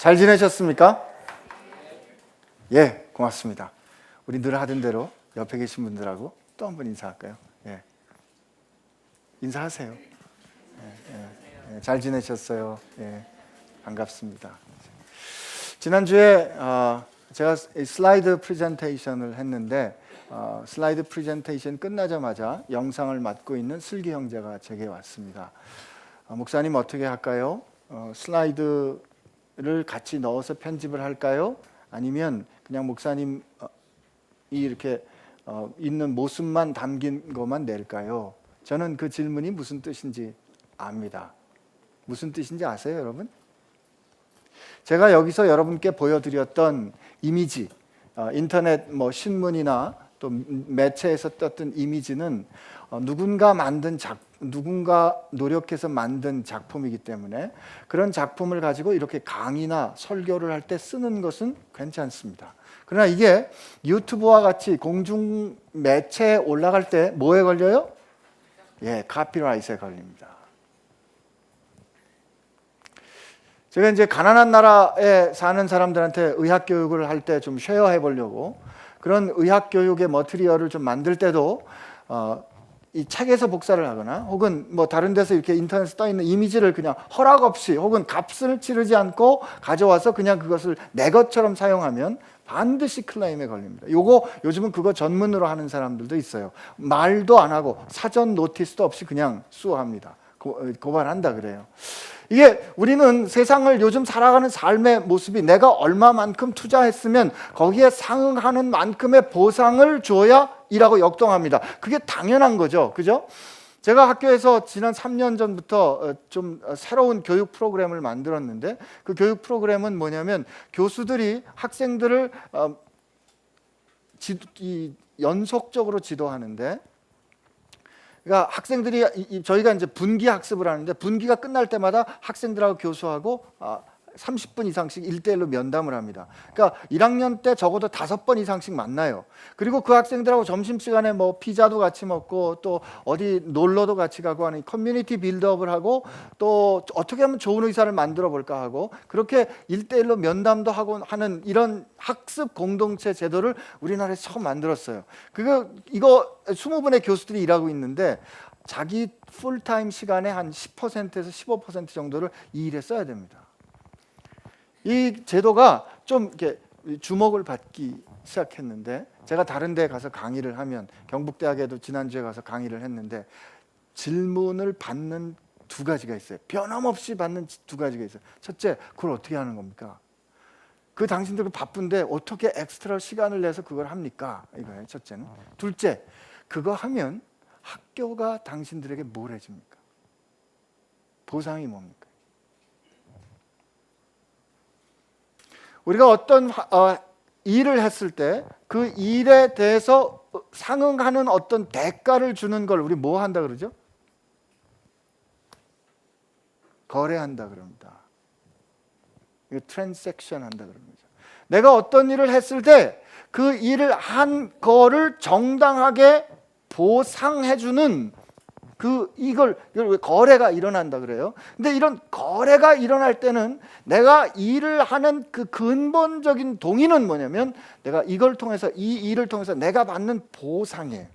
잘 지내셨습니까? 예, 고맙습니다. 우리 늘 하던 대로 옆에 계신 분들하고 또 한 번 인사할까요? 예, 인사하세요. 잘 지내셨어요? 예, 반갑습니다. 지난주에 제가 슬라이드 프레젠테이션을 했는데 슬라이드 프레젠테이션 끝나자마자 영상을 맡고 있는 슬기 형제가 제게 왔습니다. 목사님 어떻게 할까요? 슬라이드를 같이 넣어서 편집을 할까요? 아니면 그냥 목사님이 이렇게 있는 모습만 담긴 것만 낼까요? 저는 그 질문이 무슨 뜻인지 압니다. 무슨 뜻인지 아세요, 여러분? 제가 여기서 여러분께 보여드렸던 이미지, 인터넷 신문이나 또 매체에서 떴던 이미지는 누군가 노력해서 만든 작품이기 때문에 그런 작품을 가지고 이렇게 강의나 설교를 할 때 쓰는 것은 괜찮습니다. 그러나 이게 유튜브와 같이 공중 매체에 올라갈 때 뭐에 걸려요? 예, 카피라이트에 걸립니다. 제가 이제 가난한 나라에 사는 사람들한테 의학 교육을 할 때 좀 쉐어해 보려고 그런 의학 교육의 머티리얼을 좀 만들 때도 이 책에서 복사를 하거나 혹은 다른 데서 이렇게 인터넷에 떠 있는 이미지를 그냥 허락 없이 혹은 값을 치르지 않고 가져와서 그냥 그것을 내 것처럼 사용하면 반드시 클레임에 걸립니다. 요즘은 그거 전문으로 하는 사람들도 있어요. 말도 안 하고 사전 노티스도 없이 그냥 수호합니다. 고발한다 그래요. 이게 우리는 세상을 요즘 살아가는 삶의 모습이 내가 얼마만큼 투자했으면 거기에 상응하는 만큼의 보상을 줘야 이라고 역동합니다. 그게 당연한 거죠. 그죠? 제가 학교에서 지난 3년 전부터 좀 새로운 교육 프로그램을 만들었는데 그 교육 프로그램은 뭐냐면 교수들이 학생들을 연속적으로 지도하는데 그러니까 학생들이 저희가 이제 분기 학습을 하는데 분기가 끝날 때마다 학생들하고 교수하고 30분 이상씩 1대1로 면담을 합니다. 그러니까 1학년 때 적어도 5번 이상씩 만나요. 그리고 그 학생들하고 점심시간에 피자도 같이 먹고 또 어디 놀러도 같이 가고 하는 커뮤니티 빌드업을 하고 또 어떻게 하면 좋은 의사를 만들어 볼까 하고 그렇게 1대1로 면담도 하고 하는 이런 학습 공동체 제도를 우리나라에서 처음 만들었어요. 이거 20분의 교수들이 일하고 있는데 자기 풀타임 시간의 한 10%에서 15% 정도를 이 일에 써야 됩니다. 이 제도가 좀 이렇게 주목을 받기 시작했는데 제가 다른 데 가서 강의를 하면 경북대학에도 지난주에 가서 강의를 했는데 질문을 받는 두 가지가 있어요. 변함없이 받는 두 가지가 있어요. 첫째, 그걸 어떻게 하는 겁니까? 당신들 바쁜데 어떻게 엑스트라 시간을 내서 그걸 합니까? 이거예요. 첫째는. 둘째, 그거 하면 학교가 당신들에게 뭘 해줍니까? 보상이 뭡니까? 우리가 어떤 일을 했을 때 그 일에 대해서 상응하는 어떤 대가를 주는 걸 우리 뭐 한다 그러죠? 거래한다 그럽니다. 이거 트랜잭션 한다 그럽니다. 내가 어떤 일을 했을 때 그 일을 한 거를 정당하게 보상해 주는 이걸 거래가 일어난다 그래요. 근데 이런 거래가 일어날 때는 내가 일을 하는 그 근본적인 동의는 뭐냐면 내가 이걸 통해서 이 일을 통해서 내가 받는 보상이에요.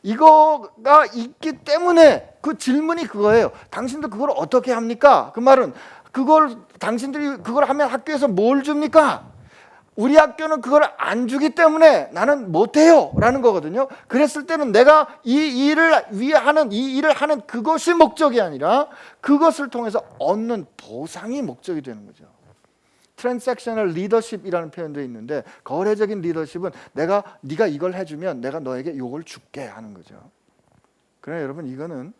이거가 있기 때문에 그 질문이 그거예요. 당신들 그걸 어떻게 합니까? 그 말은 당신들이 그걸 하면 학교에서 뭘 줍니까? 우리 학교는 그걸 안 주기 때문에 나는 못해요 라는 거거든요. 그랬을 때는 내가 이 일을 하는 그것이 목적이 아니라 그것을 통해서 얻는 보상이 목적이 되는 거죠. 트랜잭셔널 리더십이라는 표현도 있는데 거래적인 리더십은 네가 이걸 해주면 내가 너에게 이걸 줄게 하는 거죠. 그러나 여러분 이거는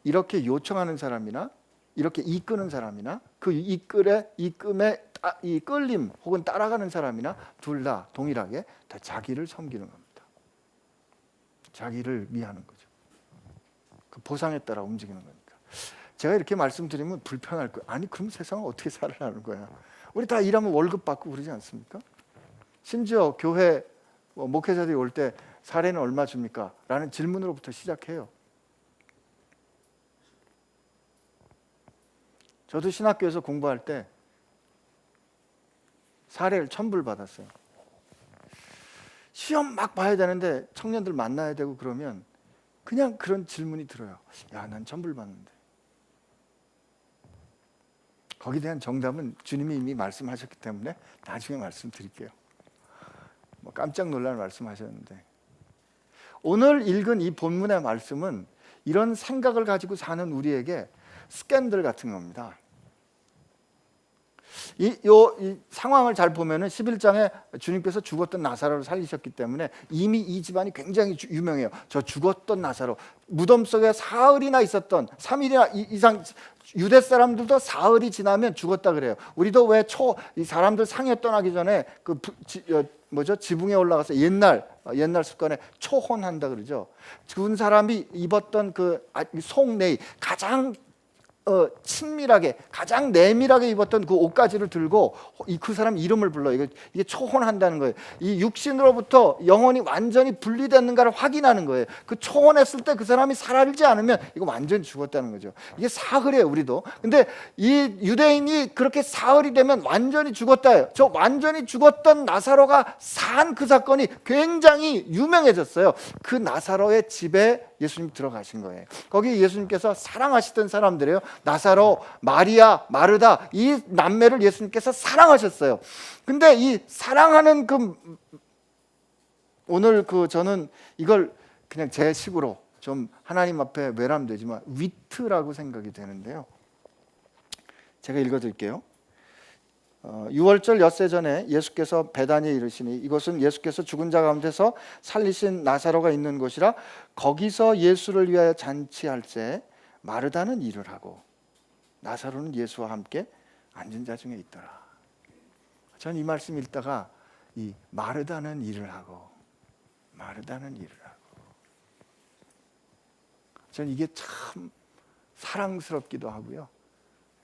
이렇게 요청하는 사람이나 이렇게 이끄는 사람이나 이 끌림 혹은 따라가는 사람이나 둘 다 동일하게 다 자기를 섬기는 겁니다. 자기를 위하는 거죠. 그 보상에 따라 움직이는 거니까. 제가 이렇게 말씀드리면 불편할 거예요. 아니 그럼 세상은 어떻게 살아가는 거야? 우리 다 일하면 월급 받고 그러지 않습니까? 심지어 교회 목회자들이 올 때 사례는 얼마 줍니까? 라는 질문으로부터 시작해요. 저도 신학교에서 공부할 때 사례를 천불 받았어요. 시험 막 봐야 되는데 청년들 만나야 되고 그러면 그냥 그런 질문이 들어요. 야, 난 천불 받는데. 거기에 대한 정답은 주님이 이미 말씀하셨기 때문에 나중에 말씀드릴게요. 뭐 깜짝 놀랄 말씀하셨는데, 오늘 읽은 이 본문의 말씀은 이런 생각을 가지고 사는 우리에게 스캔들 같은 겁니다. 이 상황을 잘 보면은 11장에 주님께서 죽었던 나사로를 살리셨기 때문에 이미 이 집안이 굉장히 유명해요. 저 죽었던 나사로, 무덤 속에 사흘이나 있었던, 3일이나 이상, 유대 사람들도 사흘이 지나면 죽었다 그래요. 우리도 왜 이 사람들 상여 떠나기 전에 지붕에 올라가서 옛날 습관에 초혼한다 그러죠. 죽은 사람이 입었던 그 속내의 가장 친밀하게, 가장 내밀하게 입었던 그 옷가지를 들고 그 사람 이름을 불러요. 이게 초혼한다는 거예요. 이 육신으로부터 영혼이 완전히 분리됐는가를 확인하는 거예요. 그 초혼했을 때 그 사람이 살아있지 않으면 이거 완전히 죽었다는 거죠. 이게 사흘이에요, 우리도. 근데 이 유대인이 그렇게 사흘이 되면 완전히 죽었다예요. 저 완전히 죽었던 나사로가 산 그 사건이 굉장히 유명해졌어요. 그 나사로의 집에 예수님 들어가신 거예요. 거기 예수님께서 사랑하시던 사람들이에요. 나사로, 마리아, 마르다, 이 남매를 예수님께서 사랑하셨어요. 근데 이 사랑하는 오늘 저는 이걸 그냥 제 식으로 좀 하나님 앞에 외람되지만 위트라고 생각이 되는데요. 제가 읽어드릴게요. 6월절 엿새 전에 예수께서 베다니에 이르시니 이곳은 예수께서 죽은 자 가운데서 살리신 나사로가 있는 곳이라 거기서 예수를 위하여 잔치할 때 마르다는 일을 하고 나사로는 예수와 함께 앉은 자 중에 있더라. 전 이 말씀 읽다가 이 마르다는 일을 하고 전 이게 참 사랑스럽기도 하고요,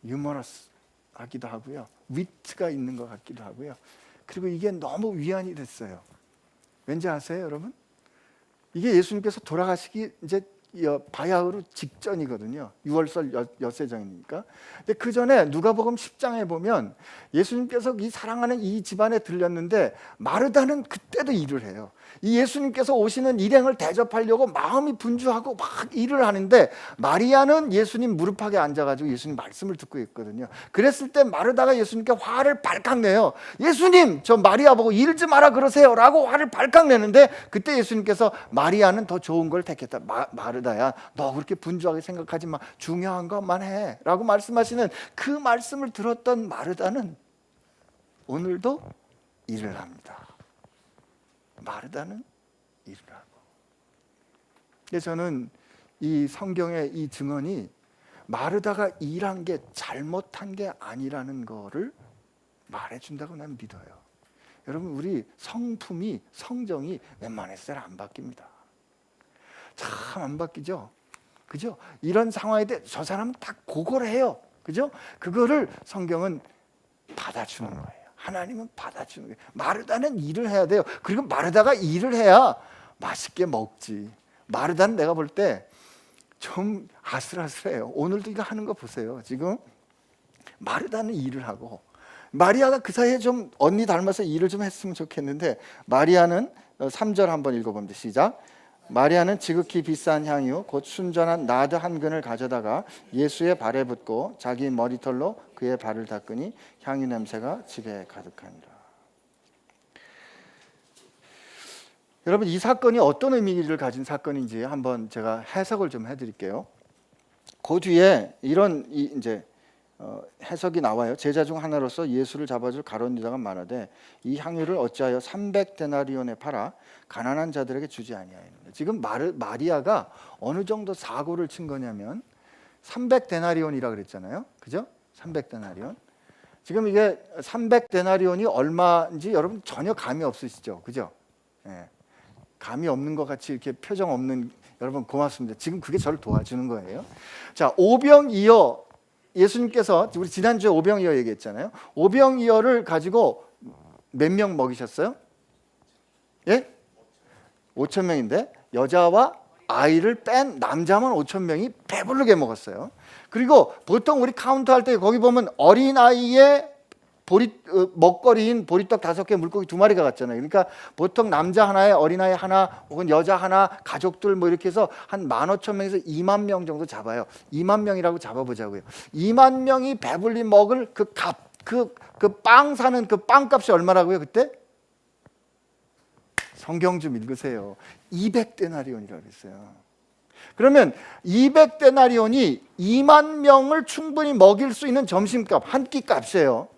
유머러스하기도 하고요, 위트가 있는 것 같기도 하고요. 그리고 이게 너무 위안이 됐어요. 왠지 아세요, 여러분? 이게 예수님께서 돌아가시기 이제 바야흐로 직전이거든요. 6월절 엿새정이니까. 근데 그 전에 누가복음 10장에 보면 예수님께서 이 사랑하는 이 집안에 들렸는데 마르다는 그때도 일을 해요. 이 예수님께서 오시는 일행을 대접하려고 마음이 분주하고 막 일을 하는데 마리아는 예수님 무릎팍에 앉아가지고 예수님 말씀을 듣고 있거든요. 그랬을 때 마르다가 예수님께 화를 발칵 내요. 예수님, 저 마리아 보고 일 좀 하라 그러세요 라고 화를 발칵 내는데, 그때 예수님께서 마리아는 더 좋은 걸 택했다. 마르다야, 너 그렇게 분주하게 생각하지 마, 중요한 것만 해 라고 말씀하시는 그 말씀을 들었던 마르다는 오늘도 일을 합니다. 마르다는 일을 하고. 근데 저는 이 성경의 이 증언이 마르다가 일한 게 잘못한 게 아니라는 거를 말해준다고 난 믿어요. 여러분, 우리 성정이 웬만해서는 안 바뀝니다. 참 안 바뀌죠. 그죠? 이런 상황에 대해 저 사람은 다 그걸 해요. 그죠? 그거를 성경은 받아주는 거예요. 하나님은 받아주는 거예요. 마르다는 일을 해야 돼요. 그리고 마르다가 일을 해야 맛있게 먹지. 마르다는 내가 볼 때 좀 아슬아슬해요. 오늘도 이거 하는 거 보세요. 지금 마르다는 일을 하고, 마리아가 그 사이에 좀 언니 닮아서 일을 좀 했으면 좋겠는데, 마리아는 3절 한번 읽어봅니다. 시작. 마리아는 지극히 비싼 향유 곧 순전한 나드 한 근을 가져다가 예수의 발에 붓고 자기 머리털로 그의 발을 닦으니 향유 냄새가 집에 가득하니라. 여러분, 이 사건이 어떤 의미를 가진 사건인지 한번 제가 해석을 좀 해드릴게요. 그 뒤에 이런 이제 해석이 나와요. 제자 중 하나로서 예수를 잡아줄 가룟 유다가 말하되 이 향유를 어찌하여 300데나리온에 팔아 가난한 자들에게 주지 아니하였느냐. 지금 마리아가 어느 정도 사고를 친 거냐면 300데나리온이라 그랬잖아요. 그죠? 300데나리온. 지금 이게 300데나리온이 얼마인지 여러분 전혀 감이 없으시죠? 그죠? 예. 감이 없는 것 같이 이렇게 표정 없는 여러분 고맙습니다. 지금 그게 저를 도와주는 거예요. 자, 오병이어, 예수님께서 우리 지난주에 오병이어 얘기했잖아요. 오병이어를 가지고 몇 명 먹이셨어요? 예? 5,000명인데 여자와 아이를 뺀 남자만 5,000명이 배부르게 먹었어요. 그리고 보통 우리 카운트할 때 거기 보면 어린아이의 먹거리인 보리떡 5개, 물고기 2마리가 갔잖아요. 그러니까 보통 남자 하나에 어린아이 하나 혹은 여자 하나, 가족들 뭐 이렇게 해서 한 15,000명에서 2만 명 정도 잡아요. 2만 명이라고 잡아보자고요. 2만 명이 배불리 먹을 그 빵 사는 그 빵값이 얼마라고요 그때? 성경 좀 읽으세요. 200데나리온이라고 했어요. 그러면 200데나리온이 2만 명을 충분히 먹일 수 있는 점심값, 한 끼 값이에요.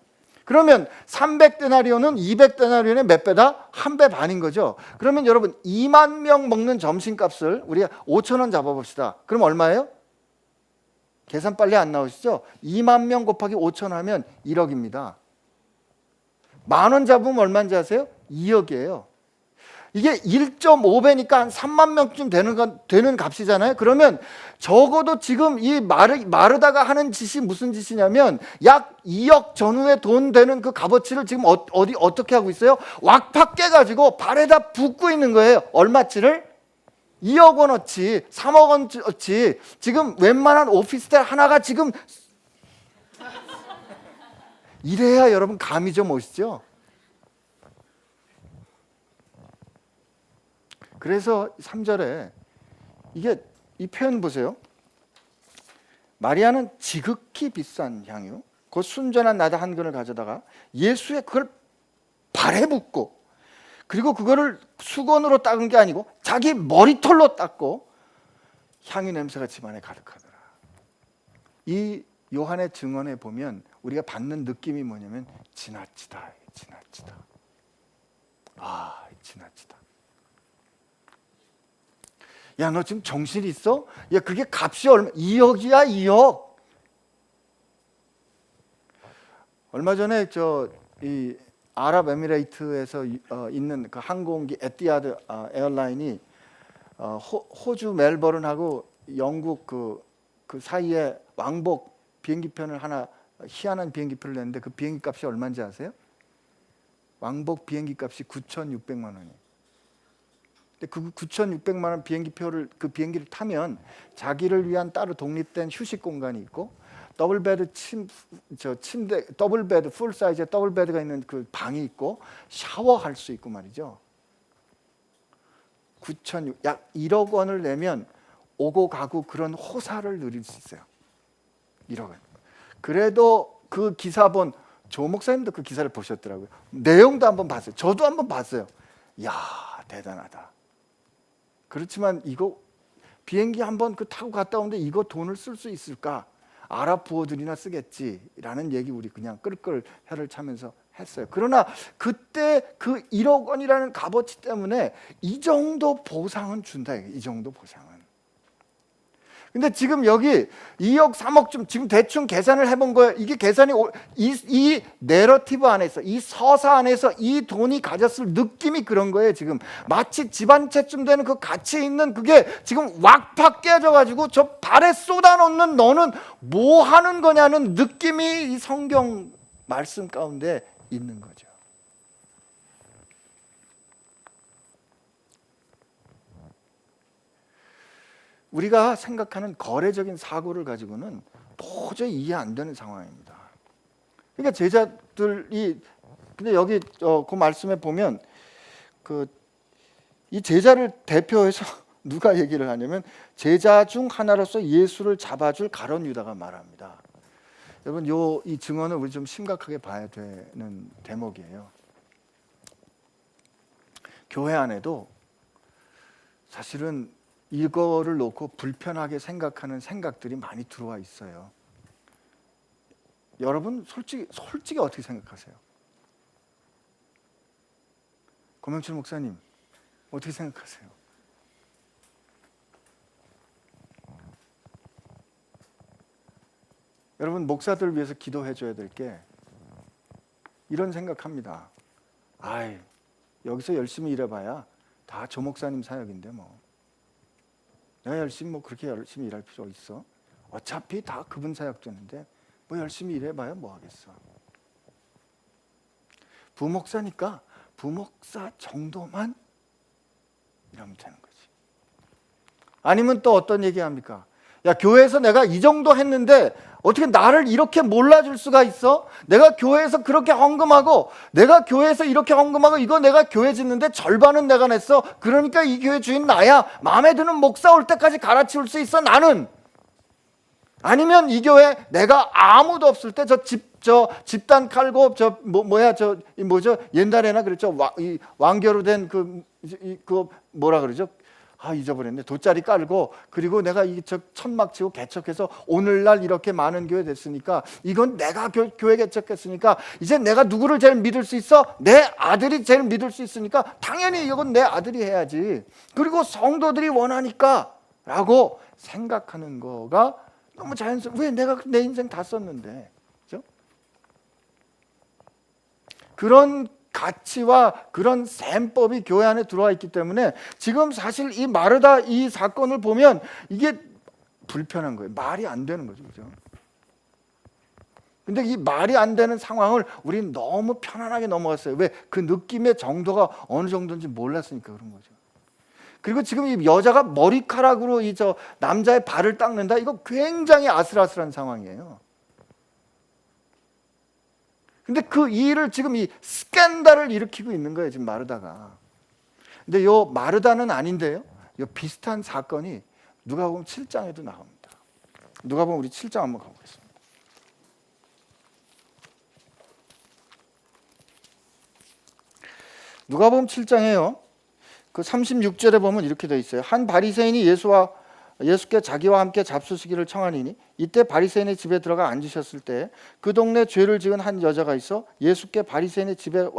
그러면 300데나리온은 200데나리온의 몇 배다? 1배 반인 거죠. 그러면 여러분 2만 명 먹는 점심값을 우리가 5,000원 잡아봅시다. 그럼 얼마예요? 계산 빨리 안 나오시죠? 2만 명 곱하기 5,000 하면 1억입니다. 10,000원 잡으면 얼마인지 아세요? 2억이에요. 이게 1.5배니까 한 3만 명쯤 되는 값이잖아요. 그러면 적어도 지금 이 마르다가 하는 짓이 무슨 짓이냐면 약 2억 전후의 돈 되는 그 값어치를 지금 어떻게 하고 있어요? 왁팍 깨가지고 발에다 붓고 있는 거예요. 얼마치를? 2억 원어치, 3억 원어치. 지금 웬만한 오피스텔 하나가 지금 이래야 여러분 감이 좀 오시죠? 그래서 3절에 이게 이 표현 보세요. 마리아는 지극히 비싼 향유, 그 순전한 나다 한 근을 가져다가 예수의 그걸 발에 붓고, 그리고 그거를 수건으로 닦은 게 아니고 자기 머리털로 닦고 향유 냄새가 집안에 가득하더라. 이 요한의 증언에 보면 우리가 받는 느낌이 뭐냐면 지나치다. 지나치다. 야, 너 지금 정신 있어? 야, 그게 값이 얼마? 2억이야, 2억. 얼마 전에 이 아랍에미레이트에서 있는 그 항공기 에티하드 에어라인이 호주 멜버른하고 영국 그 사이에 왕복 비행기편을 하나, 희한한 비행기표를 냈는데 그 비행기 값이 얼마인지 아세요? 왕복 비행기 값이 9,600만 원이에요. 그 9,600만 원 비행기표를, 그 비행기를 타면 자기를 위한 따로 독립된 휴식 공간이 있고 더블 베드 침대 더블 베드 풀 사이즈의 더블 베드가 있는 그 방이 있고 샤워할 수 있고 말이죠. 9,600, 약 1억 원을 내면 오고 가고 그런 호사를 누릴 수 있어요. 1억 원. 그래도 그 기사 본 조 목사님도 그 기사를 보셨더라고요. 내용도 한번 봤어요. 저도 한번 봤어요. 이야, 대단하다. 그렇지만 이거 비행기 한번 타고 갔다 오는데 이거 돈을 쓸 수 있을까? 아랍 부호들이나 쓰겠지라는 얘기 우리 그냥 끌끌 혀를 차면서 했어요. 그러나 그때 그 1억 원이라는 값어치 때문에 이 정도 보상은 준다. 이 정도 보상은. 근데 지금 여기 2억 3억 좀 지금 대충 계산을 해본 거예요. 이게 계산이 이 내러티브 안에서, 이 서사 안에서 이 돈이 가졌을 느낌이 그런 거예요. 지금 마치 집 한 채쯤 되는 그 가치 있는 그게 지금 왁팍 깨져가지고 저 발에 쏟아놓는 너는 뭐 하는 거냐는 느낌이 이 성경 말씀 가운데 있는 거죠. 우리가 생각하는 거래적인 사고를 가지고는 도저히 이해 안 되는 상황입니다. 그러니까 제자들이, 근데 여기 그 말씀에 보면 이 제자를 대표해서 누가 얘기를 하냐면 제자 중 하나로서 예수를 잡아줄 가룟 유다가 말합니다. 여러분 이 증언을 우리 좀 심각하게 봐야 되는 대목이에요. 교회 안에도 사실은 이거를 놓고 불편하게 생각하는 생각들이 많이 들어와 있어요. 여러분 솔직히 어떻게 생각하세요? 고명철 목사님 어떻게 생각하세요? 여러분 목사들을 위해서 기도해 줘야 될 게 이런 생각합니다. 아이, 여기서 열심히 일해봐야 다 조 목사님 사역인데 뭐 내가 열심히 그렇게 열심히 일할 필요 있어? 어차피 다 그분 사역되는데 뭐 열심히 일해봐야 뭐 하겠어? 부목사니까 부목사 정도만 이러면 되는 거지. 아니면 또 어떤 얘기합니까? 야, 교회에서 내가 이 정도 했는데 어떻게 나를 이렇게 몰라줄 수가 있어? 내가 교회에서 그렇게 헌금하고, 내가 교회에서 이렇게 헌금하고, 이거 내가 교회 짓는데 절반은 내가 냈어. 그러니까 이 교회 주인 나야. 마음에 드는 목사 올 때까지 갈아치울 수 있어, 나는. 아니면 이 교회 내가 아무도 없을 때 저 집단 칼고 옛날에나 그랬죠. 이 왕겨로 된 그 뭐라 그러죠? 잊어버렸네. 돗자리 깔고, 그리고 내가 저 천막 치고 개척해서 오늘날 이렇게 많은 교회 됐으니까, 이건 내가 교회 개척했으니까 이제 내가 누구를 제일 믿을 수 있어? 내 아들이 제일 믿을 수 있으니까 당연히 이건 내 아들이 해야지. 그리고 성도들이 원하니까 라고 생각하는 거가 너무 자연스러워. 왜 내가 내 인생 다 썼는데. 그렇죠? 그런 가치와 그런 셈법이 교회 안에 들어와 있기 때문에 지금 사실 이 마르다 이 사건을 보면 이게 불편한 거예요. 말이 안 되는 거죠. 그죠? 근데 이 말이 안 되는 상황을 우리는 너무 편안하게 넘어갔어요. 왜? 그 느낌의 정도가 어느 정도인지 몰랐으니까 그런 거죠. 그리고 지금 이 여자가 머리카락으로 저 남자의 발을 닦는다. 이거 굉장히 아슬아슬한 상황이에요. 근데 그 일을 지금 이 스캔들을 일으키고 있는 거예요, 지금 마르다가. 근데 요 마르다는 아닌데요. 요 비슷한 사건이 누가복음 7장에도 나옵니다. 누가복음 우리 7장 한번 가보겠습니다. 누가복음 7장에요. 그 36절에 보면 이렇게 되어 있어요. 한 바리새인이 예수께 자기와 함께 잡수시기를 청하니니 이때 바리새인의 집에 들어가 앉으셨을 때 그 동네 죄를 지은 한 여자가 있어 예수께 바리새인의 집에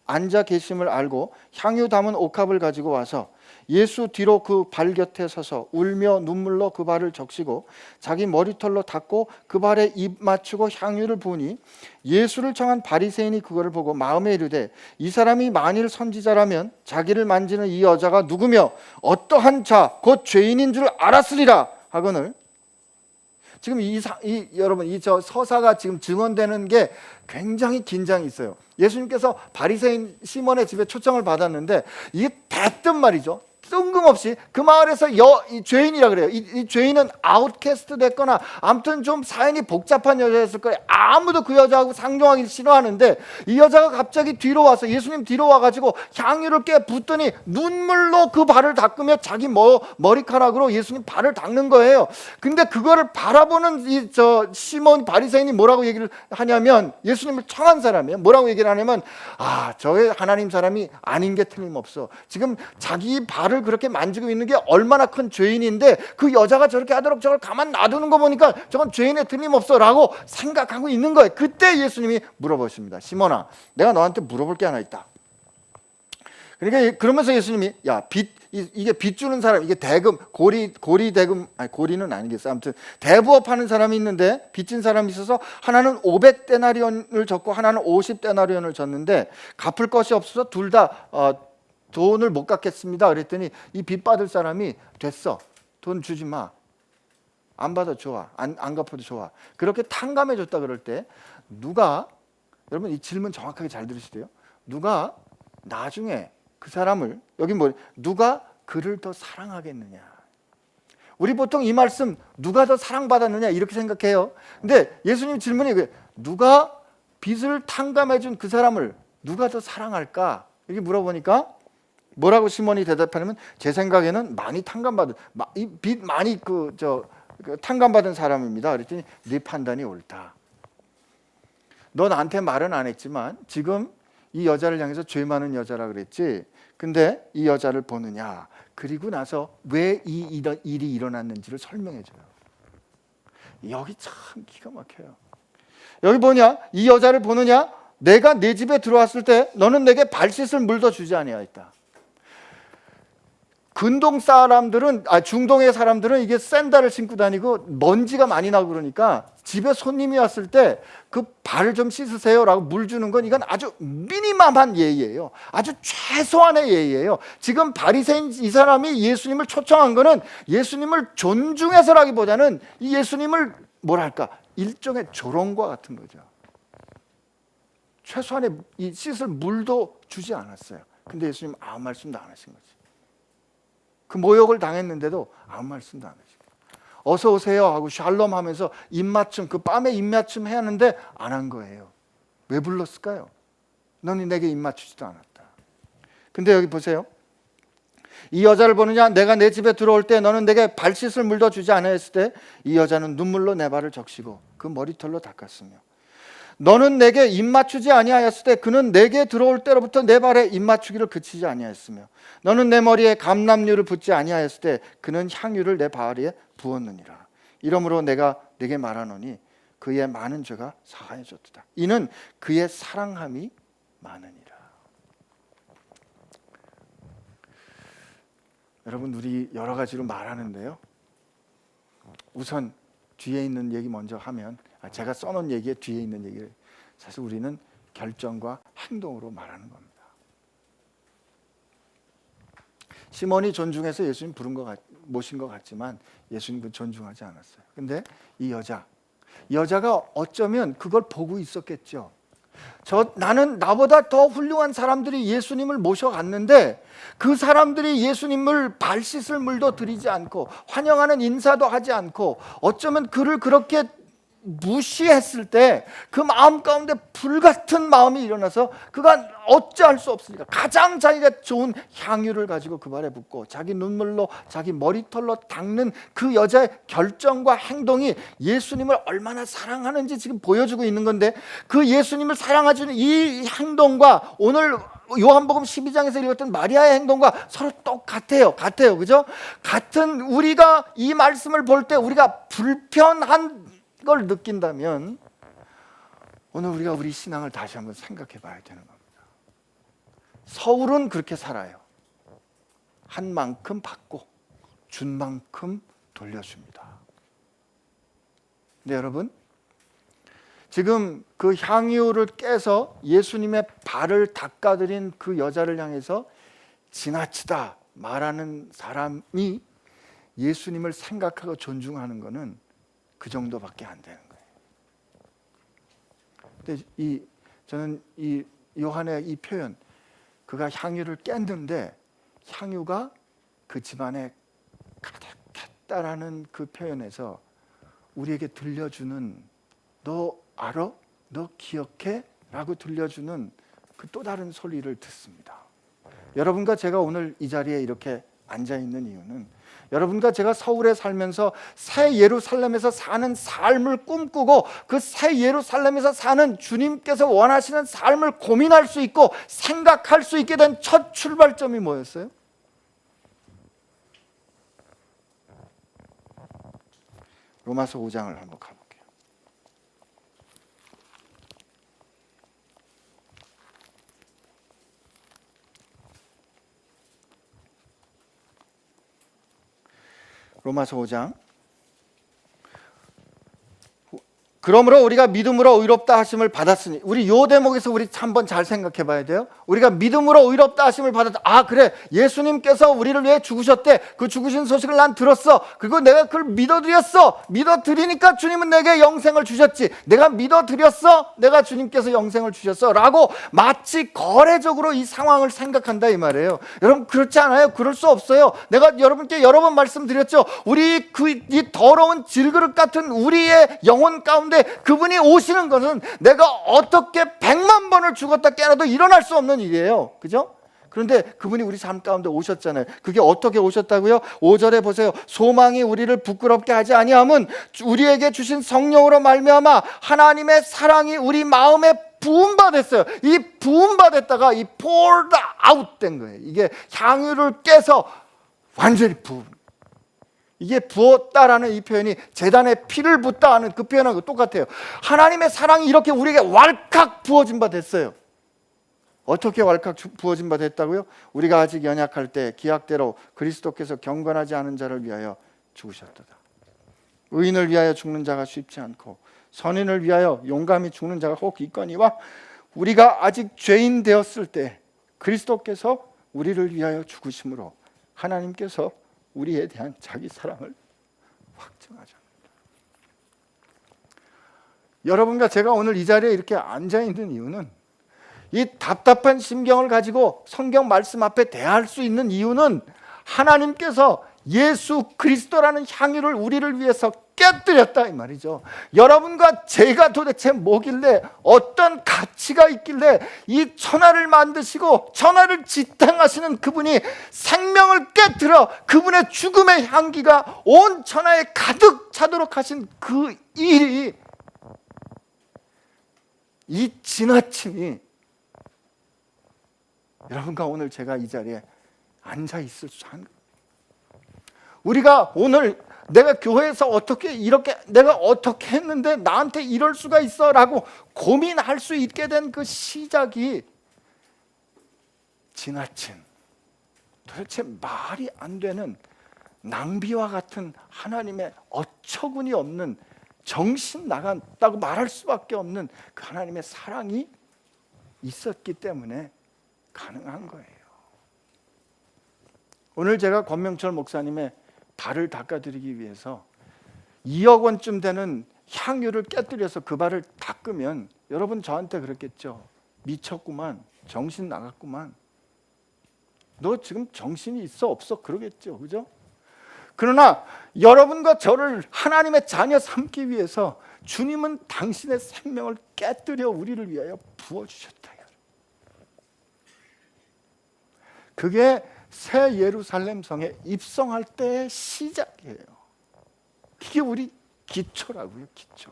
앉아 계심을 알고 향유 담은 옥합을 가지고 와서 예수 뒤로 그 발 곁에 서서 울며 눈물로 그 발을 적시고 자기 머리털로 닦고 그 발에 입 맞추고 향유를 부으니 예수를 청한 바리새인이 그거를 보고 마음에 이르되 이 사람이 만일 선지자라면 자기를 만지는 이 여자가 누구며 어떠한 자 곧 죄인인 줄 알았으리라 하거늘. 지금 여러분 이 저 서사가 지금 증언되는 게 굉장히 긴장이 있어요. 예수님께서 바리새인 시몬의 집에 초청을 받았는데 이게 대뜸 말이죠. 뜬금없이 그 마을에서 이 죄인이라 그래요. 이 죄인은 아웃캐스트 됐거나 아무튼 좀 사연이 복잡한 여자였을 거예요. 아무도 그 여자하고 상종하기 싫어하는데 이 여자가 갑자기 뒤로 와서 예수님 뒤로 와가지고 향유를 깨 붓더니 눈물로 그 발을 닦으며 자기 머리카락으로 예수님 발을 닦는 거예요. 근데 그거를 바라보는 이 시몬 바리새인이 뭐라고 얘기를 하냐면, 예수님을 청한 사람이에요. 뭐라고 얘기를 하냐면, 저의 하나님 사람이 아닌 게 틀림없어. 지금 자기 발을 그렇게 만지고 있는 게 얼마나 큰 죄인인데 그 여자가 저렇게 하도록 저걸 가만 놔두는 거 보니까 저건 죄인의 틀림없어 라고 생각하고 있는 거예요. 그때 예수님이 물어보십니다. 시몬아, 내가 너한테 물어볼 게 하나 있다. 그러니까 그러면서 예수님이 이게 빚 주는 사람, 이게 대금 고리 대금, 고리는 아니겠어요. 아무튼 대부업하는 사람이 있는데 빚진 사람이 있어서 하나는 500데나리온을 줬고 하나는 50데나리온을 줬는데 갚을 것이 없어서 둘 다 돈을 못 갚겠습니다. 그랬더니 이 빚 받을 사람이 됐어. 돈 주지 마. 안 받아 좋아. 안 갚아도 좋아. 그렇게 탕감해 줬다 그럴 때 누가, 여러분 이 질문 정확하게 잘 들으셔야 돼요. 누가 나중에 그 사람을, 여기 누가 그를 더 사랑하겠느냐. 우리 보통 이 말씀 누가 더 사랑받았느냐 이렇게 생각해요. 근데 예수님 질문이 누가 빚을 탕감해 준 그 사람을 누가 더 사랑할까? 이렇게 물어보니까 뭐라고 시몬이 대답하냐면, 제 생각에는 많이 탕감받은, 이 빚 많이 탕감받은 사람입니다. 그랬더니 네 판단이 옳다. 너 나한테 말은 안 했지만 지금 이 여자를 향해서 죄 많은 여자라 그랬지. 근데 이 여자를 보느냐. 그리고 나서 왜 이 일이 일어났는지를 설명해 줘요. 여기 참 기가 막혀요. 여기 뭐냐? 이 여자를 보느냐? 내가 내 집에 들어왔을 때 너는 내게 발 씻을 물도 주지 아니하였다. 근동 사람들은, 중동의 사람들은 이게 샌들을 신고 다니고 먼지가 많이 나고 그러니까 집에 손님이 왔을 때 그 발을 좀 씻으세요라고 물 주는 건 이건 아주 미니멈한 예의예요. 아주 최소한의 예의예요. 지금 바리새인 이 사람이 예수님을 초청한 거는 예수님을 존중해서라기보다는 이 예수님을 뭐랄까 일종의 조롱과 같은 거죠. 최소한의 이 씻을 물도 주지 않았어요. 근데 예수님 아무 말씀도 안 하신 거지. 그 모욕을 당했는데도 아무 말씀도 안 하시고, 어서 오세요 하고 샬롬 하면서 입맞춤, 그 뺨에 입맞춤 해야 하는데 안 한 거예요. 왜 불렀을까요? 너는 내게 입맞추지도 않았다. 근데 여기 보세요. 이 여자를 보느냐? 내가 내 집에 들어올 때 너는 내게 발 씻을 물도 주지 아니하였을 때 이 여자는 눈물로 내 발을 적시고 그 머리털로 닦았으며 너는 내게 입맞추지 아니하였을 때 그는 내게 들어올 때로부터 내 발에 입맞추기를 그치지 아니하였으며 너는 내 머리에 감람류를 붓지 아니하였을 때 그는 향유를 내 발에 부었느니라. 이러므로 내가 내게 말하노니 그의 많은 죄가 사하여졌도다. 이는 그의 사랑함이 많으니라. 여러분, 우리 여러 가지로 말하는데요, 우선 뒤에 있는 얘기 먼저 하면, 제가 써놓은 얘기에 뒤에 있는 얘기를 사실 우리는 결정과 행동으로 말하는 겁니다. 시몬이 존중해서 예수님 모신 것 같지만 예수님 그 존중하지 않았어요. 근데 이 여자가 어쩌면 그걸 보고 있었겠죠. 나는 나보다 더 훌륭한 사람들이 예수님을 모셔갔는데 그 사람들이 예수님을 발 씻을 물도 드리지 않고 환영하는 인사도 하지 않고 어쩌면 그를 그렇게 무시했을 때 그 마음 가운데 불같은 마음이 일어나서 그가 어찌할 수 없으니까 가장 자기가 좋은 향유를 가지고 그 발에 붓고 자기 눈물로 자기 머리털로 닦는 그 여자의 결정과 행동이 예수님을 얼마나 사랑하는지 지금 보여주고 있는 건데, 그 예수님을 사랑하는 이 행동과 오늘 요한복음 12장에서 읽었던 마리아의 행동과 서로 똑같아요. 그죠? 같은, 우리가 이 말씀을 볼 때 우리가 불편한 걸 느낀다면 오늘 우리가 우리 신앙을 다시 한번 생각해 봐야 되는 겁니다. 서울은 그렇게 살아요. 한 만큼 받고 준 만큼 돌려줍니다. 근데 여러분, 지금 그 향유를 깨서 예수님의 발을 닦아드린 그 여자를 향해서 지나치다 말하는 사람이 예수님을 생각하고 존중하는 것은 그 정도밖에 안 되는 거예요. 근데 저는 이 요한의 이 표현, 그가 향유를 깼는데 향유가 그 집안에 가득했다라는 그 표현에서 우리에게 들려주는, 너 알아? 너 기억해? 라고 들려주는 그 또 다른 소리를 듣습니다. 여러분과 제가 오늘 이 자리에 이렇게 앉아있는 이유는 여러분과 제가 서울에 살면서 새 예루살렘에서 사는 삶을 꿈꾸고 그 새 예루살렘에서 사는 주님께서 원하시는 삶을 고민할 수 있고 생각할 수 있게 된 첫 출발점이 뭐였어요? 로마서 5장을 한번 가볼게요. 로마서 5장. 그러므로 우리가 믿음으로 의롭다 하심을 받았으니, 우리 요 대목에서 우리 한번 잘 생각해 봐야 돼요. 우리가 믿음으로 의롭다 하심을 받았다. 그래, 예수님께서 우리를 위해 죽으셨대. 그 죽으신 소식을 난 들었어. 그리고 내가 그걸 믿어드렸어. 믿어드리니까 주님은 내게 영생을 주셨지. 내가 믿어드렸어. 내가 주님께서 영생을 주셨어. 라고 마치 거래적으로 이 상황을 생각한다 이 말이에요. 여러분, 그렇지 않아요? 그럴 수 없어요. 내가 여러분께 여러 번 말씀드렸죠. 우리 이 더러운 질그릇 같은 우리의 영혼 가운데 그분이 오시는 것은 내가 어떻게 100만 번을 죽었다 깨어나도 일어날 수 없는 일이에요. 그죠? 그런데 그분이 우리 삶 가운데 오셨잖아요. 그게 어떻게 오셨다고요? 5절에 보세요. 소망이 우리를 부끄럽게 하지 아니함은 우리에게 주신 성령으로 말미암아 하나님의 사랑이 우리 마음에 부음받았어요. 이 부음받았다가 이 poured out 된 거예요. 이게 향유를 깨서 완전히 부음. 이게 부었다라는 이 표현이 제단에 피를 붓다 하는 그 표현하고 똑같아요. 하나님의 사랑이 이렇게 우리에게 왈칵 부어진 바 됐어요. 어떻게 왈칵 부어진 바 됐다고요? 우리가 아직 연약할 때 기약대로 그리스도께서 경건하지 않은 자를 위하여 죽으셨도다. 의인을 위하여 죽는 자가 쉽지 않고 선인을 위하여 용감히 죽는 자가 혹 있거니와 우리가 아직 죄인 되었을 때 그리스도께서 우리를 위하여 죽으심으로 하나님께서 우리에 대한 자기 사랑을 확증하셨습니다. 여러분과 제가 오늘 이 자리에 이렇게 앉아있는 이유는, 이 답답한 심경을 가지고 성경 말씀 앞에 대할 수 있는 이유는 하나님께서 예수 그리스도라는 향유를 우리를 위해서 깨뜨렸다 이 말이죠. 여러분과 제가 도대체 뭐길래, 어떤 가치가 있길래 이 천하를 만드시고 천하를 지탱하시는 그분이 생명을 깨뜨려 그분의 죽음의 향기가 온 천하에 가득 차도록 하신 그 일이, 이 지나침이 여러분과 오늘 제가 이 자리에 앉아 있을 수 있는 거예요. 우리가 오늘 내가 교회에서 어떻게 이렇게, 내가 어떻게 했는데 나한테 이럴 수가 있어 라고 고민할 수 있게 된 그 시작이 지나친, 도대체 말이 안 되는 낭비와 같은 하나님의 어처구니 없는, 정신 나갔다고 말할 수밖에 없는 그 하나님의 사랑이 있었기 때문에 가능한 거예요. 오늘 제가 권명철 목사님의 발을 닦아드리기 위해서 2억 원쯤 되는 향유를 깨뜨려서 그 발을 닦으면 여러분 저한테 그랬겠죠. 미쳤구만, 정신 나갔구만, 너 지금 정신이 있어 없어 그러겠죠, 그죠? 그러나 여러분과 저를 하나님의 자녀 삼기 위해서 주님은 당신의 생명을 깨뜨려 우리를 위하여 부어주셨다. 그게 새 예루살렘 성에 입성할 때의 시작이에요. 이게 우리 기초라고요, 기초.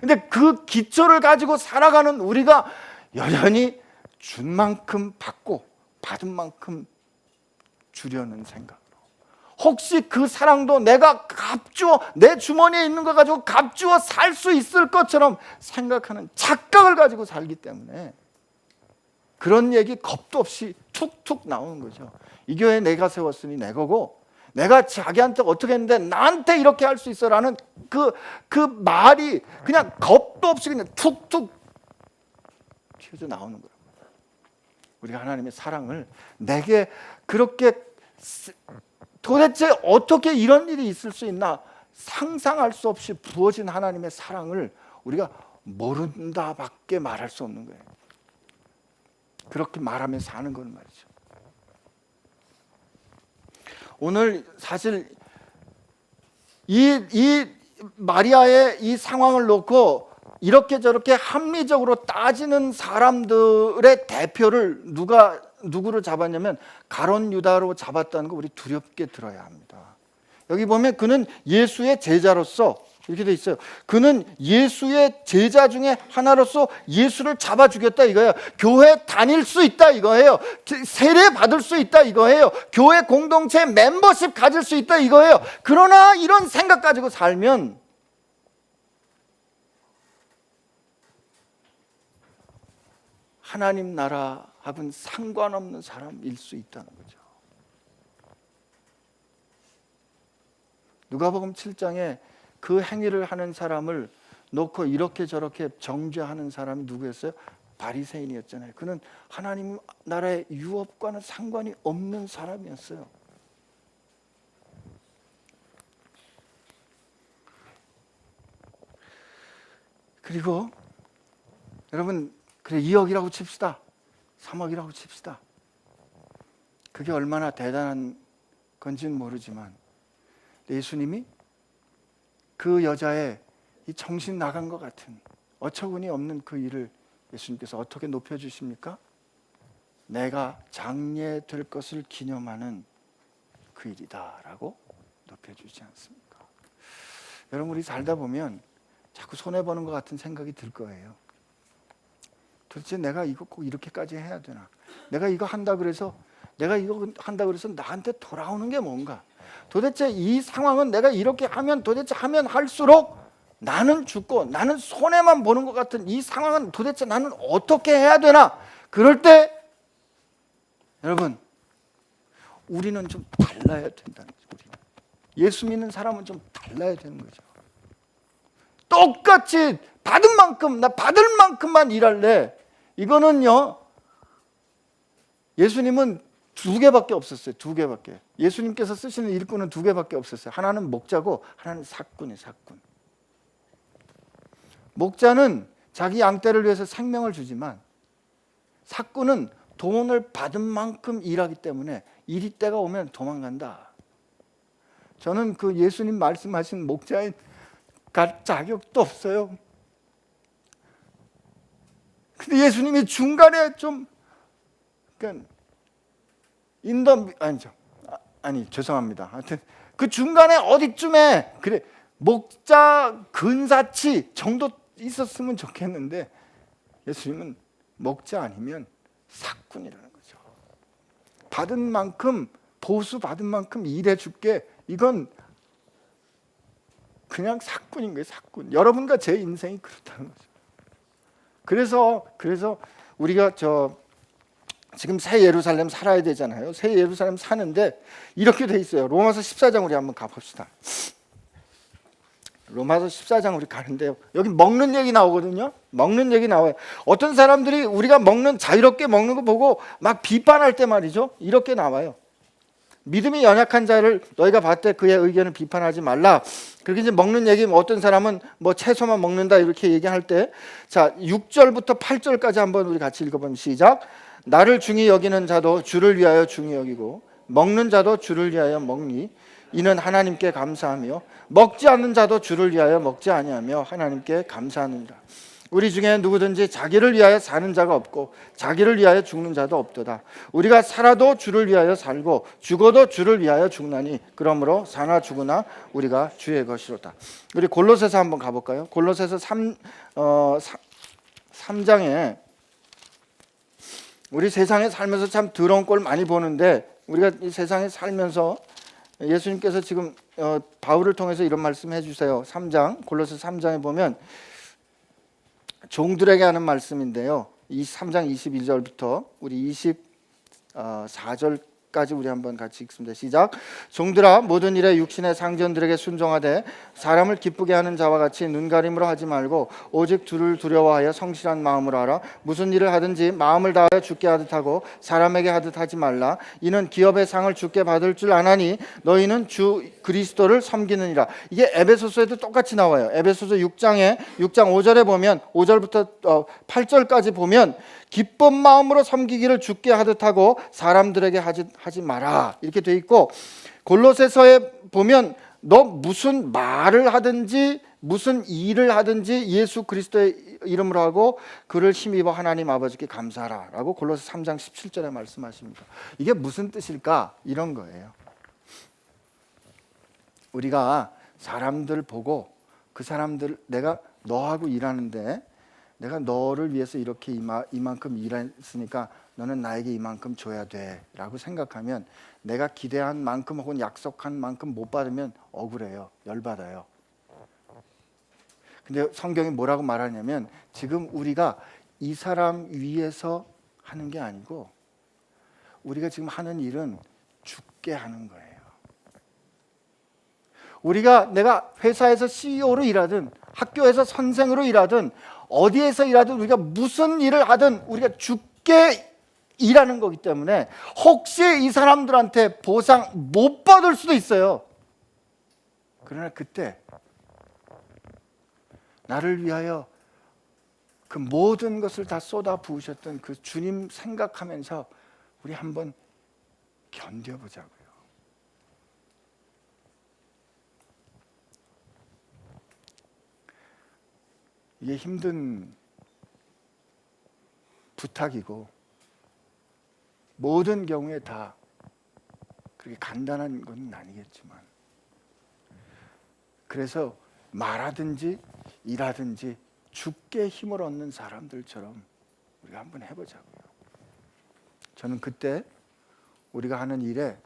근데 그 기초를 가지고 살아가는 우리가 여전히 준 만큼 받고 받은 만큼 주려는 생각으로, 혹시 그 사랑도 내가 값주어, 내 주머니에 있는 거 가지고 값주어 살 수 있을 것처럼 생각하는 착각을 가지고 살기 때문에 그런 얘기 겁도 없이 툭툭 나오는 거죠. 이 교회 내가 세웠으니 내 거고, 내가 자기한테 어떻게 했는데 나한테 이렇게 할 수 있어라는 그 말이 그냥 겁도 없이 그냥 툭툭 튀어져 나오는 거예요. 우리가 하나님의 사랑을 내게 그렇게, 도대체 어떻게 이런 일이 있을 수 있나 상상할 수 없이 부어진 하나님의 사랑을 우리가 모른다밖에 말할 수 없는 거예요. 그렇게 말하며 사는 건 말이죠. 오늘 사실 이 마리아의 이 상황을 놓고 이렇게 저렇게 합리적으로 따지는 사람들의 대표를 누구로 잡았냐면 가룟 유다로 잡았다는 거 우리 두렵게 들어야 합니다. 여기 보면 그는 예수의 제자로서 이렇게 돼 있어요. 그는 예수의 제자 중에 하나로서 예수를 잡아 주겠다 이거예요. 교회 다닐 수 있다 이거예요. 세례 받을 수 있다 이거예요. 교회 공동체 멤버십 가질 수 있다 이거예요. 그러나 이런 생각 가지고 살면 하나님 나라하고는 상관없는 사람일 수 있다는 거죠. 누가복음 7장에 그 행위를 하는 사람을 놓고 이렇게 저렇게 정죄하는 사람이 누구였어요? 바리새인이었잖아요. 그는 하나님 나라의 유업과는 상관이 없는 사람이었어요. 그리고 여러분, 그래 2억이라고 칩시다. 3억이라고 칩시다. 그게 얼마나 대단한 건지는 모르지만 예수님이 그 여자의 이 정신 나간 것 같은 어처구니 없는 그 일을 예수님께서 어떻게 높여주십니까? 내가 장례될 것을 기념하는 그 일이다 라고 높여주지 않습니까? 여러분, 우리 살다 보면 자꾸 손해보는 것 같은 생각이 들 거예요. 도대체 내가 이거 꼭 이렇게까지 해야 되나? 내가 이거 한다 그래서 나한테 돌아오는 게 뭔가? 도대체 이 상황은 내가 이렇게 하면 도대체 하면 할수록 나는 죽고 나는 손해만 보는 것 같은 이 상황은 도대체 나는 어떻게 해야 되나? 그럴 때 여러분, 우리는 좀 달라야 된다는 거죠. 예수 믿는 사람은 좀 달라야 되는 거죠. 똑같이 받은 만큼, 나 받을 만큼만 일할래. 이거는요, 예수님은 2개밖에 없었어요. 2개밖에. 예수님께서 쓰시는 일꾼은 2개밖에 없었어요. 하나는 목자고 하나는 사꾼이에요. 사꾼. 목자는 자기 양떼를 위해서 생명을 주지만 사꾼은 돈을 받은 만큼 일하기 때문에 일이 때가 오면 도망간다. 저는 그 예수님 말씀하신 목자인 갈 자격도 없어요. 근데 예수님이 중간에 좀 그러니까 죄송합니다. 하여튼 그 중간에 어디쯤에 그래 목자 근사치 정도 있었으면 좋겠는데 예수님은 목자 아니면 사꾼이라는 거죠. 받은 만큼 보수 받은 만큼 일해 줄게. 이건 그냥 사꾼인 거예요. 사꾼. 여러분과 제 인생이 그렇다는 거죠. 그래서 우리가 지금 새 예루살렘 살아야 되잖아요. 새 예루살렘 사는데 이렇게 돼 있어요. 로마서 14장 우리 한번 가봅시다. 로마서 14장 우리 가는데요. 여기 먹는 얘기 나오거든요. 먹는 얘기 나와요. 어떤 사람들이 우리가 자유롭게 먹는 거 보고 막 비판할 때 말이죠. 이렇게 나와요. 믿음이 연약한 자를 너희가 봤을 때 그의 의견을 비판하지 말라. 그렇게 이제 먹는 얘기 어떤 사람은 뭐 채소만 먹는다 이렇게 얘기할 때 자 6절부터 8절까지 한번 우리 같이 읽어보면 시작. 나를 중히 여기는 자도 주를 위하여 중히 여기고 먹는 자도 주를 위하여 먹니 이는 하나님께 감사하며 먹지 않는 자도 주를 위하여 먹지 아니하며 하나님께 감사하느니라. 우리 중에 누구든지 자기를 위하여 사는 자가 없고 자기를 위하여 죽는 자도 없도다. 우리가 살아도 주를 위하여 살고 죽어도 주를 위하여 죽나니 그러므로 사나 죽으나 우리가 주의 것이로다. 우리 골로새서 한번 가볼까요? 골로새서 3장에 우리 세상에 살면서 참 더러운 꼴 많이 보는데 우리가 이 세상에 살면서 예수님께서 지금 바울을 통해서 이런 말씀해 주세요. 3장 골로새 3장에 보면 종들에게 하는 말씀인데요. 이 3장 22절부터 우리 24절까지 우리 한번 같이 읽습니다. 시작. 종들아 모든 일에 육신의 상전들에게 순종하되 사람을 기쁘게 하는 자와 같이 눈가림으로 하지 말고 오직 주를 두려워하여 성실한 마음으로 하라. 무슨 일을 하든지 마음을 다하여 주께 하듯 하고 사람에게 하듯 하지 말라. 이는 기업의 상을 주께 받을 줄 아나니 너희는 주 그리스도를 섬기느니라. 이게 에베소서에도 똑같이 나와요. 에베소서 6장 5절에 보면 5절부터 8절까지 보면 기쁜 마음으로 섬기기를 주께 하듯 하고 사람들에게 하지 마라 이렇게 돼 있고 골로새서에 보면 너 무슨 말을 하든지 무슨 일을 하든지 예수 그리스도의 이름으로 하고 그를 힘입어 하나님 아버지께 감사하라 라고 골로새 3장 17절에 말씀하십니다. 이게 무슨 뜻일까? 이런 거예요. 우리가 사람들 보고 그 사람들 내가 너하고 일하는데 내가 너를 위해서 이렇게 이만큼 일했으니까 너는 나에게 이만큼 줘야 돼 라고 생각하면 내가 기대한 만큼 혹은 약속한 만큼 못 받으면 억울해요. 열받아요. 근데 성경이 뭐라고 말하냐면 지금 우리가 이 사람 위해서 하는 게 아니고 우리가 지금 하는 일은 죽게 하는 거예요. 내가 회사에서 CEO로 일하든 학교에서 선생으로 일하든 어디에서 일하든 우리가 무슨 일을 하든 우리가 죽게 일하는 거기 때문에 혹시 이 사람들한테 보상 못 받을 수도 있어요. 그러나 그때 나를 위하여 그 모든 것을 다 쏟아 부으셨던 그 주님 생각하면서 우리 한번 견뎌보자고요. 이게 힘든 부탁이고 모든 경우에 다 그렇게 간단한 건 아니겠지만 그래서 말하든지 일하든지 죽게 힘을 얻는 사람들처럼 우리가 한번 해보자고요. 저는 그때 우리가 하는 일에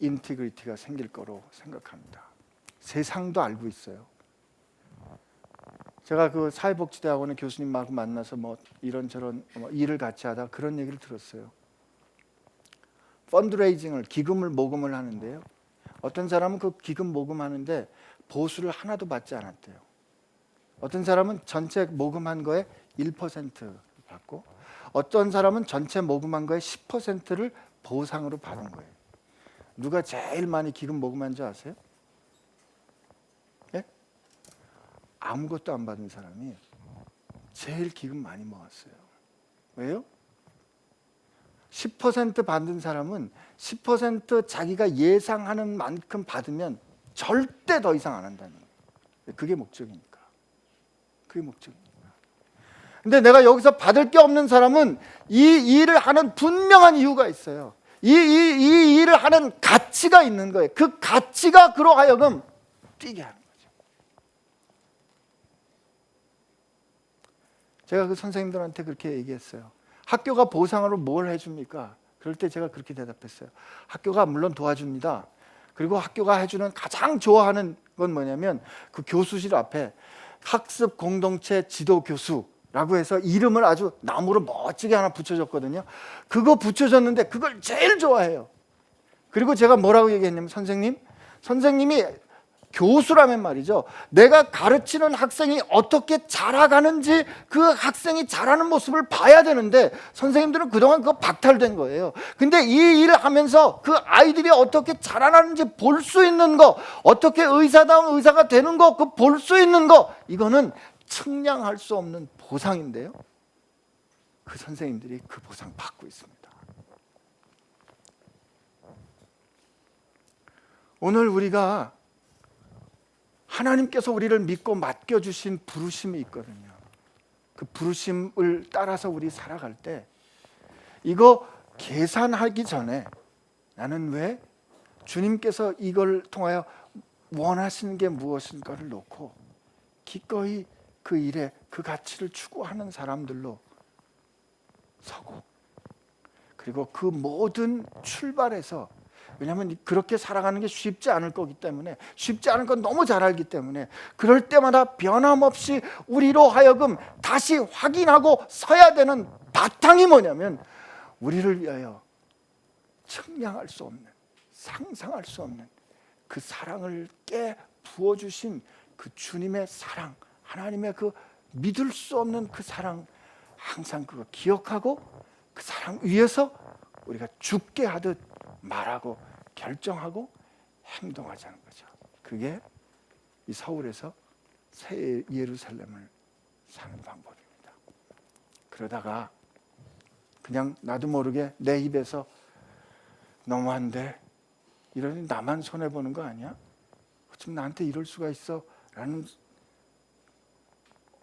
인티그리티가 생길 거로 생각합니다. 세상도 알고 있어요. 제가 그 사회복지대학원의 교수님하고 만나서 뭐 이런저런 일을 같이 하다 그런 얘기를 들었어요. 펀드레이징을 기금을 모금을 하는데요. 어떤 사람은 그 기금 모금하는데 보수를 하나도 받지 않았대요. 어떤 사람은 전체 모금한 거에 1% 받고 어떤 사람은 전체 모금한 거에 10%를 보상으로 받은 거예요. 누가 제일 많이 기금 모금한 줄 아세요? 예? 아무것도 안 받은 사람이 제일 기금 많이 모았어요. 왜요? 10% 받은 사람은 10% 자기가 예상하는 만큼 받으면 절대 더 이상 안 한다는 거예요. 그게 목적이니까. 그게 목적이니까. 근데 내가 여기서 받을 게 없는 사람은 이 일을 하는 분명한 이유가 있어요. 이 일을 하는 가치가 있는 거예요. 그 가치가 그로 하여금 뛰게 하는 거죠. 제가 그 선생님들한테 그렇게 얘기했어요. 학교가 보상으로 뭘 해줍니까? 그럴 때 제가 그렇게 대답했어요. 학교가 물론 도와줍니다. 그리고 학교가 해주는 가장 좋아하는 건 뭐냐면 그 교수실 앞에 학습 공동체 지도 교수라고 해서 이름을 아주 나무로 멋지게 하나 붙여줬거든요. 그거 붙여줬는데 그걸 제일 좋아해요. 그리고 제가 뭐라고 얘기했냐면 선생님이 교수라면 말이죠. 내가 가르치는 학생이 어떻게 자라가는지 그 학생이 자라는 모습을 봐야 되는데 선생님들은 그동안 그거 박탈된 거예요. 근데 이 일을 하면서 그 아이들이 어떻게 자라나는지 볼 수 있는 거, 어떻게 의사다운 의사가 되는 거, 그 볼 수 있는 거, 이거는 측량할 수 없는 보상인데요. 그 선생님들이 그 보상 받고 있습니다. 오늘 우리가 하나님께서 우리를 믿고 맡겨주신 부르심이 있거든요. 그 부르심을 따라서 우리 살아갈 때 이거 계산하기 전에 나는 왜 주님께서 이걸 통하여 원하시는 게 무엇인가를 놓고 기꺼이 그 일에 그 가치를 추구하는 사람들로 서고, 그리고 그 모든 출발에서, 왜냐하면 그렇게 살아가는 게 쉽지 않을 거기 때문에, 쉽지 않은 건 너무 잘 알기 때문에 그럴 때마다 변함없이 우리로 하여금 다시 확인하고 서야 되는 바탕이 뭐냐면 우리를 위하여 측량할 수 없는, 상상할 수 없는 그 사랑을 깨 부어주신 그 주님의 사랑, 하나님의 그 믿을 수 없는 그 사랑, 항상 그거 기억하고 그 사랑 위에서 우리가 죽게 하듯 말하고 결정하고 행동하자는 거죠. 그게 이 서울에서 새 예루살렘을 사는 방법입니다. 그러다가 그냥 나도 모르게 내 입에서 너무한데, 이러니 나만 손해보는 거 아니야? 어쩜 나한테 이럴 수가 있어? 라는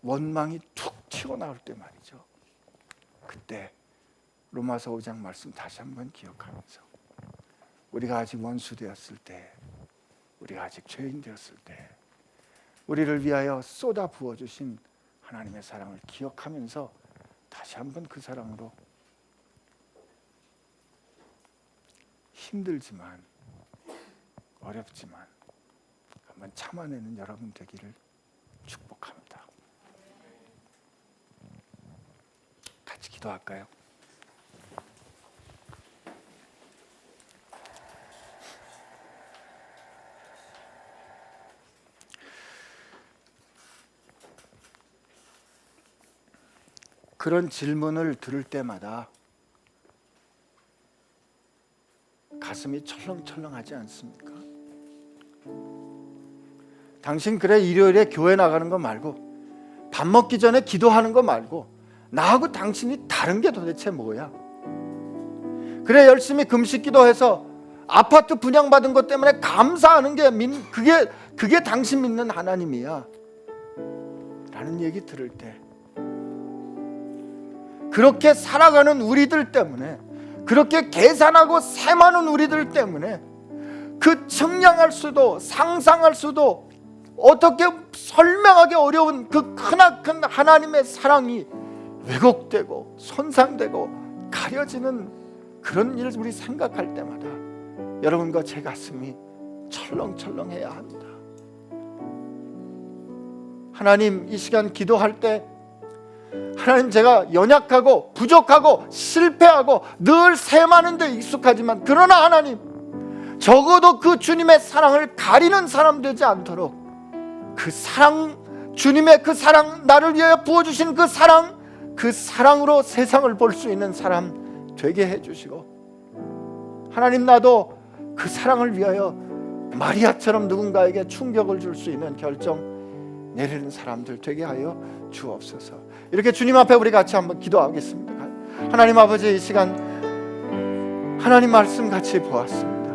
원망이 툭 튀어나올 때 말이죠. 그때 로마서 5장 말씀 다시 한번 기억하면서 우리가 아직 원수 되었을 때, 우리가 아직 죄인 되었을 때 우리를 위하여 쏟아 부어주신 하나님의 사랑을 기억하면서 다시 한번 그 사랑으로 힘들지만 어렵지만 한번 참아내는 여러분 되기를 축복합니다. 같이 기도할까요? 그런 질문을 들을 때마다 가슴이 철렁철렁하지 않습니까? 당신 그래 일요일에 교회 나가는 거 말고 밥 먹기 전에 기도하는 거 말고 나하고 당신이 다른 게 도대체 뭐야? 그래 열심히 금식 기도해서 아파트 분양받은 것 때문에 감사하는 게 그게 당신 믿는 하나님이야 라는 얘기 들을 때, 그렇게 살아가는 우리들 때문에, 그렇게 계산하고 셈하는 우리들 때문에 그 측량할 수도 상상할 수도 어떻게 설명하기 어려운 그 크나큰 하나님의 사랑이 왜곡되고 손상되고 가려지는 그런 일을 우리 생각할 때마다 여러분과 제 가슴이 철렁철렁해야 합니다. 하나님, 이 시간 기도할 때 하나님, 제가 연약하고 부족하고 실패하고 늘 셈하는 데 익숙하지만, 그러나 하나님, 적어도 그 주님의 사랑을 가리는 사람 되지 않도록 그 사랑, 주님의 그 사랑, 나를 위하여 부어주신 그 사랑으로 세상을 볼 수 있는 사람 되게 해주시고, 하나님, 나도 그 사랑을 위하여 마리아처럼 누군가에게 충격을 줄 수 있는 결정 내리는 사람들 되게 하여 주옵소서. 이렇게 주님 앞에 우리 같이 한번 기도하겠습니다. 하나님 아버지, 이 시간 하나님 말씀 같이 보았습니다.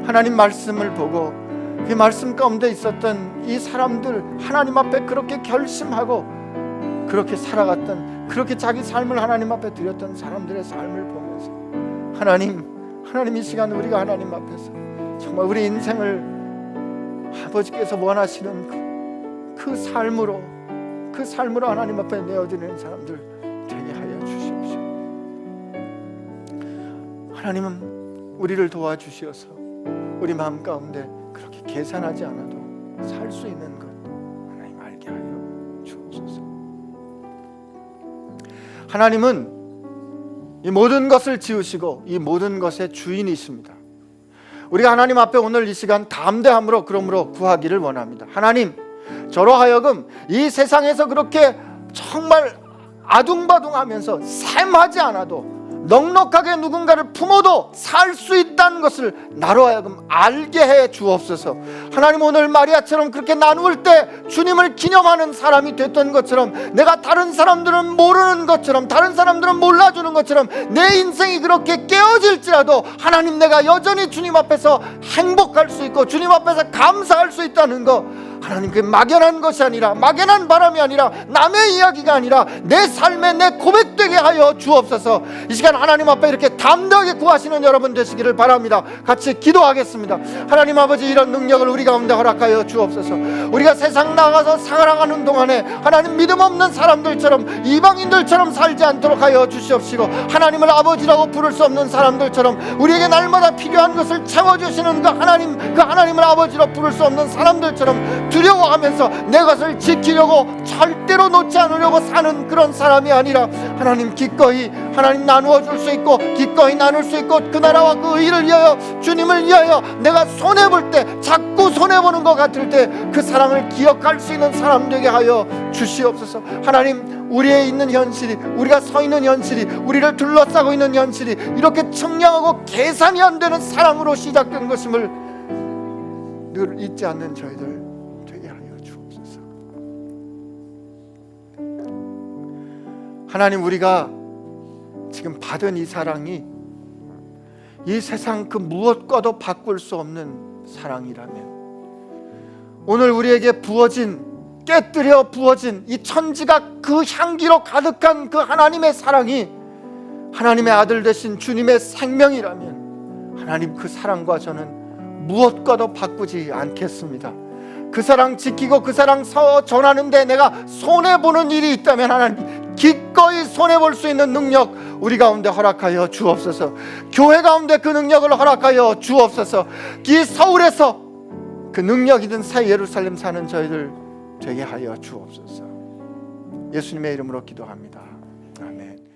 하나님 말씀을 보고 그 말씀 가운데 있었던 이 사람들, 하나님 앞에 그렇게 결심하고 그렇게 살아갔던, 그렇게 자기 삶을 하나님 앞에 드렸던 사람들의 삶을 보면서 하나님 이 시간 우리가 하나님 앞에서 정말 우리 인생을 아버지께서 원하시는 그 삶으로 하나님 앞에 내어드리는 사람들 되게 하여 주시옵시오. 하나님은 우리를 도와주시어서 우리 마음 가운데 그렇게 계산하지 않아도 살 수 있는 것 하나님 알게 하여 주옵소서. 하나님은 이 모든 것을 지으시고 이 모든 것의 주인이십니다. 우리가 하나님 앞에 오늘 이 시간 담대함으로 그러므로 구하기를 원합니다. 하나님, 저로 하여금 이 세상에서 그렇게 정말 아둥바둥하면서 샘하지 않아도 넉넉하게 누군가를 품어도 살 수 있다는 것을 나로 하여금 알게 해 주옵소서. 하나님, 오늘 마리아처럼 그렇게 나누을 때 주님을 기념하는 사람이 됐던 것처럼, 내가 다른 사람들은 모르는 것처럼, 다른 사람들은 몰라주는 것처럼 내 인생이 그렇게 깨어질지라도 하나님, 내가 여전히 주님 앞에서 행복할 수 있고 주님 앞에서 감사할 수 있다는 것, 하나님, 그게 막연한 것이 아니라, 막연한 바람이 아니라, 남의 이야기가 아니라 내 삶에 내 고백되게 하여 주옵소서. 이 시간 하나님 앞에 이렇게 담대하게 구하시는 여러분 되시기를 바랍니다. 같이 기도하겠습니다. 하나님 아버지, 이런 능력을 우리 가운데 허락하여 주옵소서. 우리가 세상 나가서 살아가는 동안에 하나님, 믿음 없는 사람들처럼, 이방인들처럼 살지 않도록 하여 주시옵시고, 하나님을 아버지라고 부를 수 없는 사람들처럼, 우리에게 날마다 필요한 것을 채워주시는 그 하나님을 아버지로 부를 수 없는 사람들처럼 두려워하면서 내 것을 지키려고 절대로 놓지 않으려고 사는 그런 사람이 아니라, 하나님, 기꺼이 하나님 나누어 줄 수 있고 기꺼이 나눌 수 있고 그 나라와 그 의를 위하여, 주님을 위하여 내가 손해볼 때, 자꾸 손해보는 것 같을 때 그 사랑을 기억할 수 있는 사람 되게 하여 주시옵소서. 하나님, 우리의 있는 현실이, 우리가 서 있는 현실이, 우리를 둘러싸고 있는 현실이 이렇게 청량하고 계산이 안 되는 사랑으로 시작된 것임을 늘 잊지 않는 저희들 되게 하여 주옵소서. 하나님, 우리가 지금 받은 이 사랑이 이 세상 그 무엇과도 바꿀 수 없는 사랑이라면, 오늘 우리에게 부어진, 깨뜨려 부어진 이 천지가 그 향기로 가득한 그 하나님의 사랑이 하나님의 아들 되신 주님의 생명이라면, 하나님, 그 사랑과 저는 무엇과도 바꾸지 않겠습니다. 그 사랑 지키고 그 사랑 전하는데 내가 손해보는 일이 있다면, 하나님, 기꺼이 손해볼 수 있는 능력 우리 가운데 허락하여 주옵소서. 교회 가운데 그 능력을 허락하여 주옵소서. 이 서울에서 그 능력 있는 새 예루살렘 사는 저희들 되게 하여 주옵소서. 예수님의 이름으로 기도합니다. 아멘.